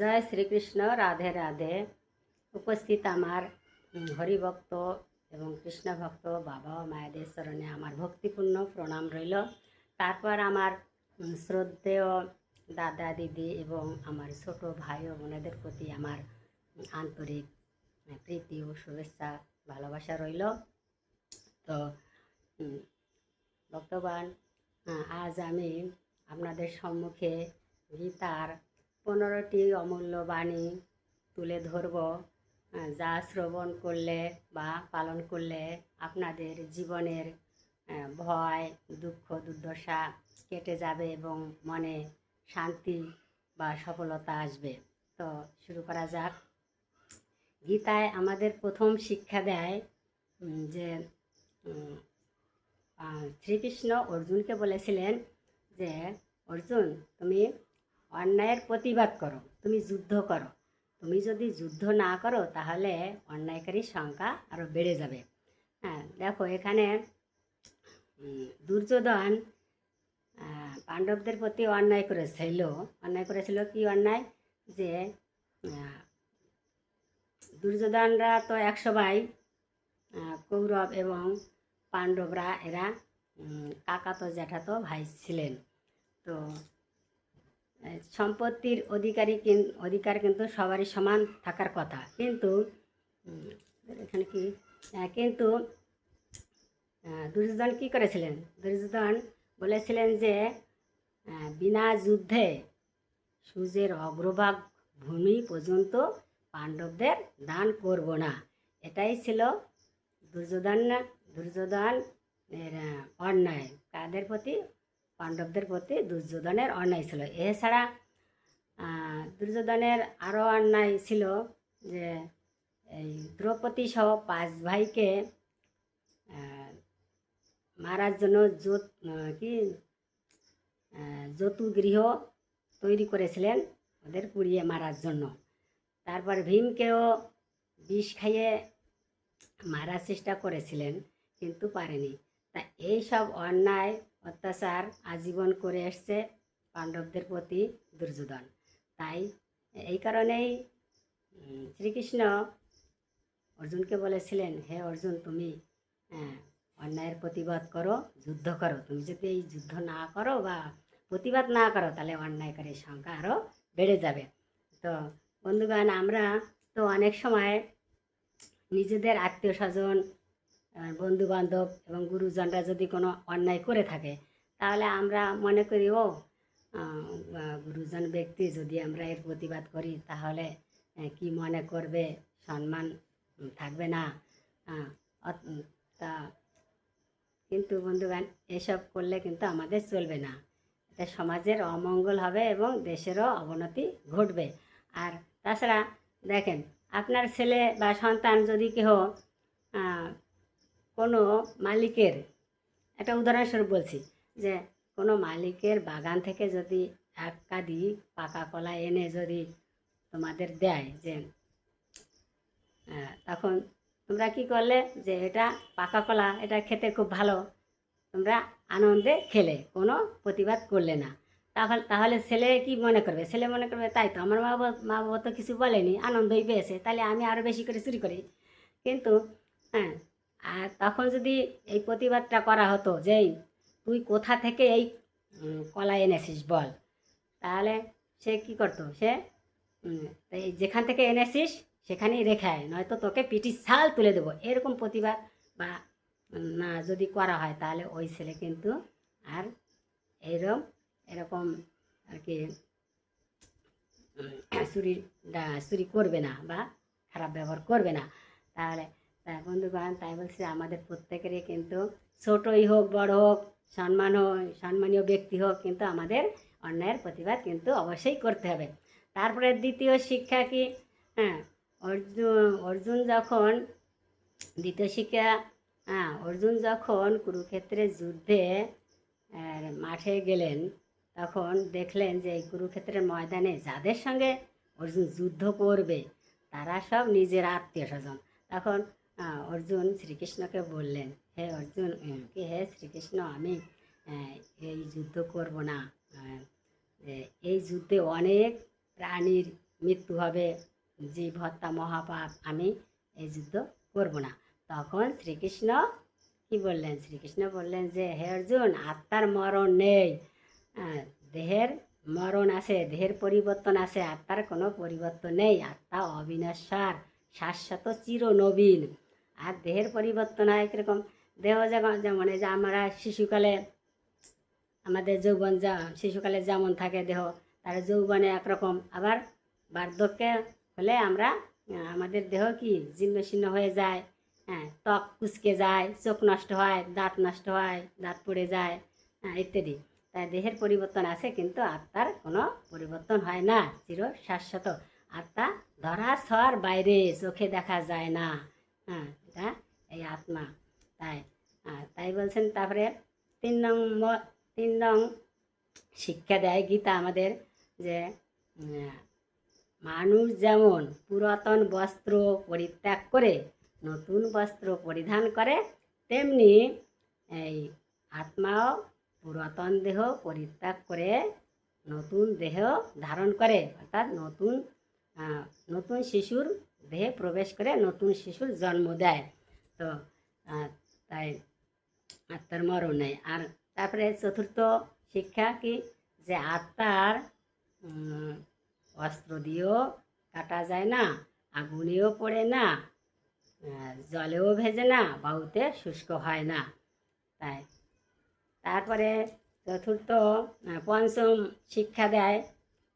জয় শ্রীকৃষ্ণ। রাধে রাধে। উপস্থিত আমার হরিভক্ত এবং কৃষ্ণ ভক্ত বাবা ও মায়েদের চরণে আমার ভক্তিপূর্ণ প্রণাম রইল। তারপর আমার শ্রদ্ধেয় দাদা দিদি এবং আমার ছোট ভাই ও বোনেদের প্রতি আমার আন্তরিক প্রীতি ও শুভেচ্ছা ভালোবাসা রইল। তো ভক্তবান, আজ আমি আপনাদের সম্মুখে গীতার 15টি অমূল্য বাণী তুলে ধরব, যা শ্রবণ করলে বা পালন করলে আপনাদের জীবনের ভয়, দুঃখ, দুর্দশা কেটে যাবে এবং মনে শান্তি বা সফলতা আসবে। তো শুরু করা যাক। গীতায় আমাদের প্রথম শিক্ষা দেয় যে শ্রীকৃষ্ণ অর্জুনকে বলেছিলেন যে, অর্জুন, তুমি অন্যায়ের প্রতিবাদ করো, তুমি যুদ্ধ করো। তুমি যদি যুদ্ধ না করো তাহলে অন্যায়কারীর সংখ্যা আরও বেড়ে যাবে। হ্যাঁ, দেখো এখানে দুর্যোধন পাণ্ডবদের প্রতি অন্যায় করেছিল। কি অন্যায়? যে দুর্যোধনরা তো 100 ভাই, কৌরব এবং পাণ্ডবরা এরা কাকাতো জ্যাঠাতো ভাই ছিলেন। তো সম্পত্তির অধিকার কিন্তু সবারই সমান থাকার কথা, কিন্তু এখানে কি কিন্তু দুর্যোধন কী করেছিলেন? দুর্যোধন বলেছিলেন যে বিনা যুদ্ধে সূর্যের অগ্রভাগ ভূমি পর্যন্ত পাণ্ডবদের দান করব না। এটাই ছিল দুর্যোধনের অন্যায়। কাদের প্রতি? পাণ্ডবদের প্রতি দুর্যোধনের অন্যায় ছিল। এছাড়া দুর্যোধনের আরও অন্যায় ছিল যে এই দ্রৌপদী সহ 5 ভাইকে মারার জন্য যতুগৃহ তৈরি করেছিলেন ওদের পুড়িয়ে মারার জন্য। তারপর ভীমকেও বিষ খাইয়ে মারার চেষ্টা করেছিলেন, কিন্তু পারেনি। তা এই সব অন্যায় অত্যাচার আজীবন করে এসছে পাণ্ডবদের প্রতি দুর্যোধন। তাই এই কারণেই শ্রীকৃষ্ণ অর্জুনকে বলেছিলেন, হে অর্জুন, তুমি অন্যায়ের প্রতিবাদ করো, যুদ্ধ করো। তুমি যদি এই যুদ্ধ না করো বা প্রতিবাদ না করো তাহলে অন্যায়কারীর সংখ্যা আরও বেড়ে যাবে। তো বন্ধুগণ, আমরা তো অনেক সময় নিজেদের আত্মীয় স্বজন, বন্ধুবান্ধব এবং গুরুজনরা যদি কোনো অন্যায় করে থাকে তাহলে আমরা মনে করি, ও গুরুজন ব্যক্তি, যদি আমরা এর প্রতিবাদ করি তাহলে কি মনে করবে, সম্মান থাকবে না। তা কিন্তু বন্ধুগণ, এসব করলে কিন্তু আমাদের চলবে না। এটা সমাজের অমঙ্গল হবে এবং দেশেরও অবনতি ঘটবে। আর তাছাড়া দেখেন, আপনার ছেলে বা সন্তান যদি কেহ কোনো মালিকের, একটা উদাহরণস্বরূপ বলছি, যে কোনো মালিকের বাগান থেকে যদি 1 কাঁদি পাকা কলা এনে যদি তোমাদের দেয়, যে তখন তোমরা কি করলে? যে এটা পাকা কলা, এটা খেতে খুব ভালো, তোমরা আনন্দে খেলে, কোনো প্রতিবাদ করলে না। তাহলে ছেলে কি মনে করবে? ছেলে মনে করবে, তাই তো, আমার মা বাবা তো কিছু বলেনি, আনন্দই পেয়েছে, তাহলে আমি আরও বেশি করে চুরি করি। কিন্তু আর তখন যদি এই প্রতিবাদটা করা হতো যে তুই কোথা থেকে এই কলা এনেছিস বল, তাহলে সে কি করতো? সে যেখান থেকে এনেছিস সেখানেই রেখে আয়, নয়তো তোকে পিটির ছাল তুলে দেবো। এরকম প্রতিবাদ বা না যদি করা হয় তাহলে ওই ছেলে কিন্তু আর এরকম আর কি চুরি করবে না বা খারাপ ব্যবহার করবে না। তাহলে বন্ধুগণ, তাই বলছি, আমাদের প্রত্যেকেরই কিন্তু ছোটই হোক বড় হোক, সম্মানীয় ব্যক্তি হোক, কিন্তু আমাদের অন্যায়ের প্রতিবাদ কিন্তু অবশ্যই করতে হবে। তারপরে দ্বিতীয় শিক্ষা কি? অর্জুন যখন কুরুক্ষেত্রের যুদ্ধে মাঠে গেলেন, তখন দেখলেন যে এই কুরুক্ষেত্রের ময়দানে যাদের সঙ্গে অর্জুন যুদ্ধ করবে তারা সব নিজের আত্মীয় স্বজন। তখন অর্জুন শ্রীকৃষ্ণকে বললেন, হে শ্রীকৃষ্ণ, আমি এই যুদ্ধ করব না। এই যুদ্ধে অনেক প্রাণীর মৃত্যু হবে, জীব হত্যা মহাপাপ, আমি এই যুদ্ধ করব না। তখন শ্রীকৃষ্ণ কি বললেন? শ্রীকৃষ্ণ বললেন যে হে অর্জুন, আত্মার মরণ নেই। দেহের মরণ আছে, দেহের পরিবর্তন আছে, আত্মার কোনো পরিবর্তন নেই। আত্মা অবিনশ্বর, শাশ্বত, চিরনবীন। আর দেহের পরিবর্তন হয় কীরকম? দেহ যেমন এই যে আমরা শিশুকালে আমাদের যৌবন শিশুকালে যেমন থাকে দেহ, তার যৌবনে একরকম, আবার বার্ধক্যে হলে আমরা আমাদের দেহ কি জীর্ণ শীর্ণ হয়ে যায়, হ্যাঁ, ত্বক কুচকে যায়, চোখ নষ্ট হয়, দাঁত নষ্ট হয়, দাঁত পড়ে যায়, ইত্যাদি। তাই দেহের পরিবর্তন আছে, কিন্তু আত্মার কোনো পরিবর্তন হয় না, চির শাশ্বত। আত্মা ধরা ছোঁয়ার বাইরে, চোখে দেখা যায় না, হ্যাঁ, এটা এই আত্মা। তাই তাই বলছেন। তারপরে 3 নং শিক্ষা দেয় গীতা আমাদের যে মানুষ যেমন পুরাতন বস্ত্র পরিত্যাগ করে নতুন বস্ত্র পরিধান করে, তেমনি এই আত্মাও পুরাতন দেহ পরিত্যাগ করে নতুন দেহ ধারণ করে, অর্থাৎ নতুন শিশুর দেহে প্রবেশ করে নতুন শিশুর জন্ম দেয়। তো তাই আত্মার মরণ নেই। আর তারপরে 4র্থ শিক্ষা কি? যে আত্মার অস্ত্র দিয়েও কাটা যায় না, আগুনেও পড়ে না, জলেও ভেজে না, বায়ুতে শুষ্ক হয় না। তাই তারপরে 5ম শিক্ষা দেয়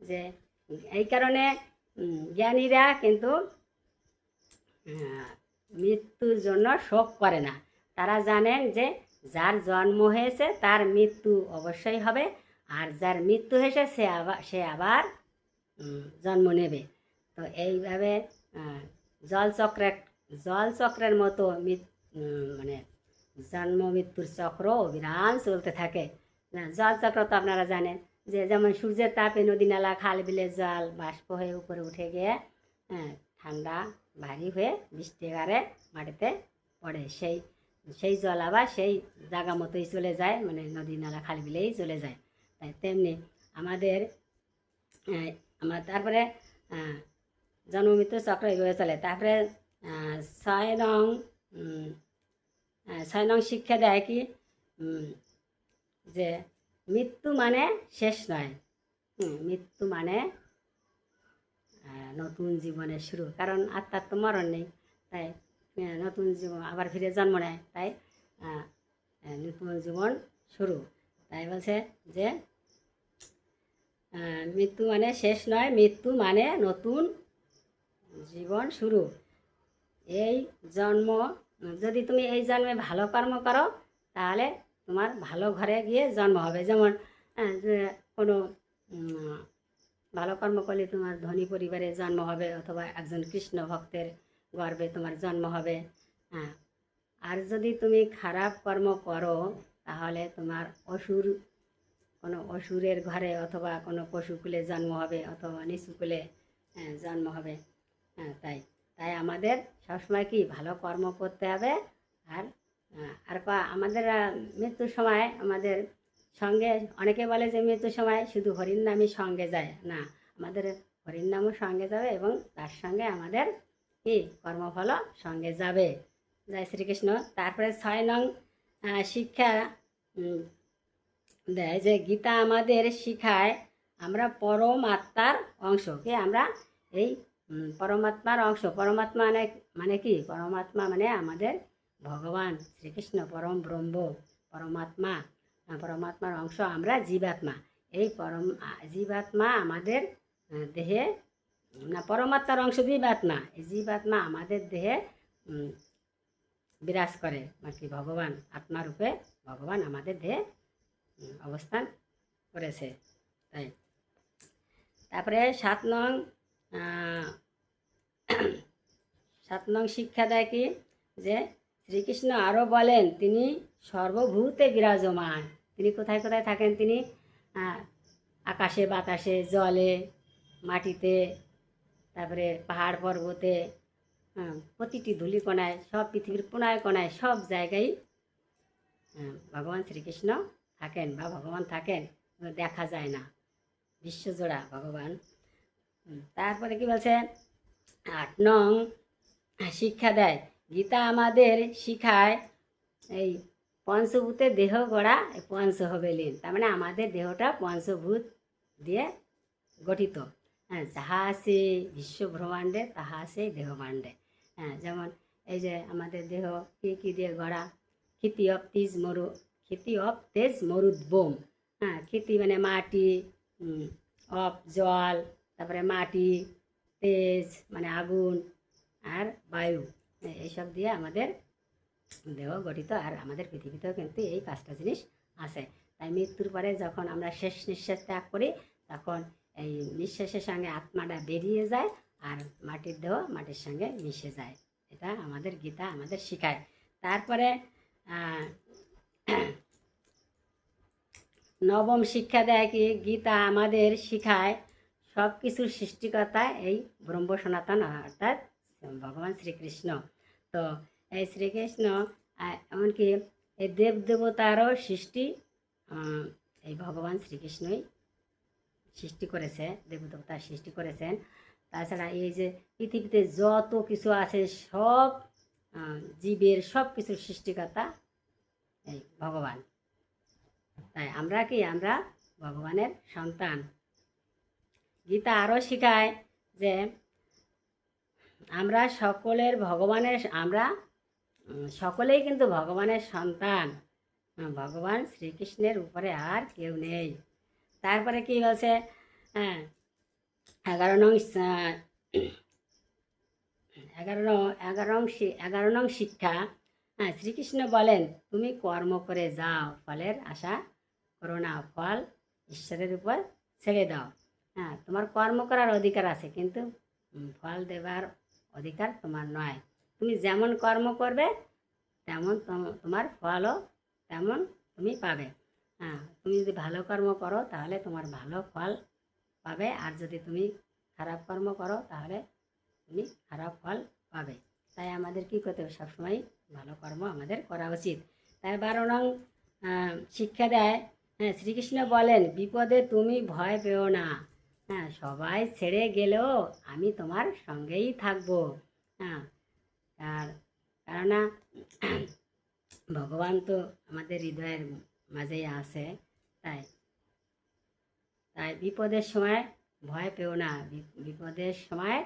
যে এই কারণে জ্ঞানীরা কিন্তু মৃত্যুর জন্য শোক করে না। তারা জানেন যে যার জন্ম হয়েছে তার মৃত্যু অবশ্যই হবে, আর যার মৃত্যু হয়েছে সে আবার জন্ম নেবে। তো এইভাবে জলচক্রের মতো মানে জন্ম মৃত্যুর চক্র অবিরাম চলতে থাকে। জলচক্র তো আপনারা জানেন যে যেমন সূর্যের তাপে নদী নালা খাল বিলের জল বাষ্প হয়ে উপরে উঠে গিয়ে ঠান্ডা ভারী হয়ে বৃষ্টি আকারে মাটিতে পড়ে, সেই জল আবার সেই জায়গা মতোই চলে যায়, মানে নদী নালা খাল বিলেই চলে যায়। তাই তেমনি আমাদের তারপরে জন্ম মৃত্যু চক্র এইভাবে চলে। তারপরে 6 নং শিক্ষা দেয় কি? যে মৃত্যু মানে শেষ নয়, মৃত্যু মানে নতুন জীবনের শুরু। কারণ আত্মার তো মরণ নেই, তাই নতুন জীবন আবার ফিরে জন্ম নেয়, তাই নতুন জীবন শুরু। তাই বলছে যে মৃত্যু মানে শেষ নয়, মৃত্যু মানে নতুন জীবন শুরু। এই জন্ম, যদি তুমি এই জন্মে ভালো কর্ম করো তাহলে তোমার ভালো ঘরে গিয়ে জন্ম হবে। যেমন কোনো ভালো কর্ম করলে তোমার ধনী পরিবারে জন্ম হবে, অথবা একজন কৃষ্ণ ভক্তের গর্ভে তোমার জন্ম হবে। হ্যাঁ, আর যদি তুমি খারাপ কর্ম করো তাহলে তোমার কোনো অসুরের ঘরে অথবা কোনো পশুকুলে জন্ম হবে, অথবা নিচুকুলে জন্ম হবে। হ্যাঁ, তাই আমাদের সবসময় কি ভালো কর্ম করতে হবে। আর আমাদের মৃত্যুর সময় আমাদের সঙ্গে অনেকে বলে যে মৃত্যুর সময় শুধু হরির নামই সঙ্গে যায় না, আমাদের হরির নামও সঙ্গে যাবে এবং তার সঙ্গে আমাদের কি কর্মফলও সঙ্গে যাবে। জয় শ্রীকৃষ্ণ। তারপরে 6 নং শিক্ষা দেয় যে গীতা আমাদের শিখায় আমরা পরমাত্মার অংশ। কি আমরা এই পরমাত্মার অংশ। পরমাত্মা মানে কি? পরমাত্মা মানে আমাদের ভগবান শ্রীকৃষ্ণ, পরম ব্রহ্ম, পরমাত্মার অংশ আমরা জীবাত্মা। এই জীবাত্মা আমাদের দেহে পরমাত্মার অংশ জীবাত্মা। এই জীবাত্মা আমাদের দেহে বিরাজ করে, মানে কি ভগবান আত্মারূপে ভগবান আমাদের দেহে অবস্থান করেছে। তাই তারপরে 7 নং শিক্ষা দেয় কি? যে শ্রীকৃষ্ণ আরও বলেন তিনি সর্বভূতে বিরাজমান। তিনি কোথায় কোথায় থাকেন? তিনি আকাশে, বাতাসে, জলে, মাটিতে, তারপরে পাহাড় পর্বতে, প্রতিটি ধূলিকণায়, সব পৃথিবীর কোনায় কোনায়, সব জায়গায় ভগবান শ্রীকৃষ্ণ থাকেন বা ভগবান থাকেন, দেখা যায় না, বিশ্বজোড়া ভগবান তারপরে কি বলছে 8 নং শিক্ষা দেয়, গীতা আমাদের শিখায় এই পঞ্চভূতে দেহ গড়া, পঞ্চ হবে লীন, তার মানে আমাদের দেহটা পঞ্চভূত দিয়ে গঠিত। হ্যাঁ, যাহা আছে বিশ্ব ব্রহ্মাণ্ডে তাহা আছে দেহমাণ্ডে। হ্যাঁ, যেমন এই যে আমাদের দেহ কী দিয়ে গড়া, ক্ষিতি অফ তেজ মরুদ্বোম। হ্যাঁ, ক্ষিতি মানে মাটি, অফ জল, তারপরে মাটি, তেজ মানে আগুন, আর বায়ু, এইসব দিয়ে আমাদের দেহ গঠিত। আর আমাদের পৃথিবীতেও কিন্তু এই 5টা জিনিস আছে। তাই মৃত্যুর পরে যখন আমরা শেষ নিঃশ্বাস ত্যাগ করি, তখন এই নিঃশ্বাসের সঙ্গে আত্মাটা বেরিয়ে যায়, আর মাটির দেহ মাটির সঙ্গে মিশে যায়। এটা আমাদের গীতা আমাদের শেখায়। তারপরে 9ম শিক্ষা দেয় কি, গীতা আমাদের শেখায় সব কিছুর সৃষ্টিকর্তা এই ব্রহ্ম সনাতন, অর্থাৎ ভগবান শ্রীকৃষ্ণ। তো এই শ্রীকৃষ্ণ এমনকি এই দেবতারও সৃষ্টি এই ভগবান শ্রীকৃষ্ণই সৃষ্টি করেছে, দেবতা সৃষ্টি করেছেন। তাছাড়া এই যে পৃথিবীতে যত কিছু আছে সব জীবের সব কিছুর সৃষ্টিকর্তা এই ভগবান। তাই আমরা কি, আমরা ভগবানের সন্তান। গীতা আরও শেখায় যে আমরা সকলেই কিন্তু ভগবানের সন্তান, ভগবান শ্রীকৃষ্ণের উপরে আর কেউ নেই। তারপরে কি বলছে, হ্যাঁ, 11 নং শিক্ষা। হ্যাঁ, শ্রীকৃষ্ণ বলেন তুমি কর্ম করে যাও, ফলের আশা করো না, ফল ঈশ্বরের উপর ছেড়ে দাও। হ্যাঁ, তোমার কর্ম করার অধিকার আছে, কিন্তু ফল দেবার অধিকার তোমার নয়। তুমি যেমন কর্ম করবে তেমন তোমার ফলও তেমন তুমি পাবে। হ্যাঁ, তুমি যদি ভালো কর্ম করো তাহলে তোমার ভালো ফল পাবে, আর যদি তুমি খারাপ কর্ম করো তাহলে তুমি খারাপ ফল পাবে। তাই আমাদের কী করতে হবে, সবসময় ভালো কর্ম আমাদের করা উচিত। তাই 12 নং শিক্ষা দেয়, হ্যাঁ, শ্রীকৃষ্ণ বলেন বিপদে তুমি ভয় পেও না। হ্যাঁ, সবাই ছেড়ে গেলেও আমি তোমার সঙ্গেই থাকবো। হ্যাঁ, আর কেননা ভগবান তো আমাদের হৃদয়ের মাঝেই আছে। তাই বিপদের সময় ভয় পেও না, বিপদের সময়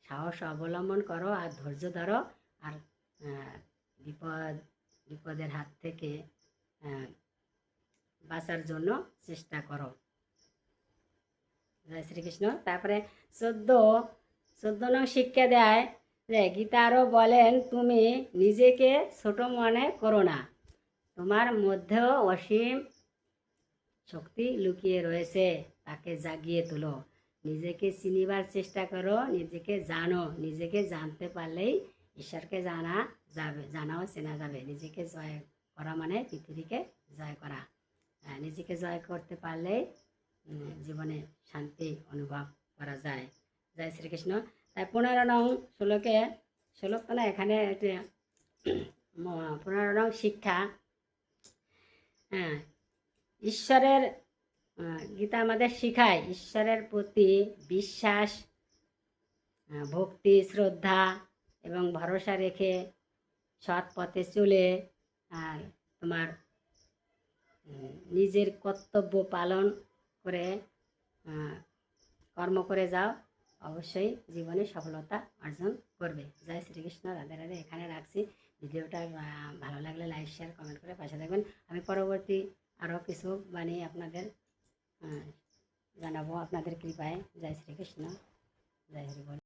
সাহস অবলম্বন করো আর ধৈর্য ধরো, আর বিপদের হাত থেকে বাঁচার জন্য চেষ্টা করো। জয় শ্রীকৃষ্ণ। তারপরে 14 নং শিক্ষা দেয় যে গীতা আরও বলেন তুমি নিজেকে ছোট মনে করো না, তোমার মধ্যেও অসীম শক্তি লুকিয়ে রয়েছে, তাকে জাগিয়ে তোলো। নিজেকে চিনিবার চেষ্টা করো, নিজেকে জানো, নিজেকে জানতে পারলেই ঈশ্বরকে জানাও চেনা যাবে। নিজেকে জয় করা মানে পৃথিবীকে জয় করা। নিজেকে জয় করতে পারলেই জীবনে শান্তি অনুভব করা যায়। জয় শ্রীকৃষ্ণ। তাই 15 নং শ্লোক না, এখানে 15 নং শিক্ষা, হ্যাঁ, ঈশ্বরের গীতা আমাদের শেখায় ঈশ্বরের প্রতি বিশ্বাস, ভক্তি, শ্রদ্ধা এবং ভরসা রেখে সৎ পথে চলে আর তোমার নিজের কর্তব্য পালন করে কর্ম করে যাও, অবশ্যই জীবনে সফলতা অর্জন করবে। জয় শ্রীকৃষ্ণ। রাধে রাধে। এখানে রাখছি। ভিডিওটা ভালো লাগলে লাইক, শেয়ার, কমেন্ট করে পাশে থাকবেন। আমি পরবর্তী আরও কিছু বানিয়ে আপনাদের জানাবো আপনাদের কৃপায়। জয় শ্রীকৃষ্ণ। জয় হরি বল।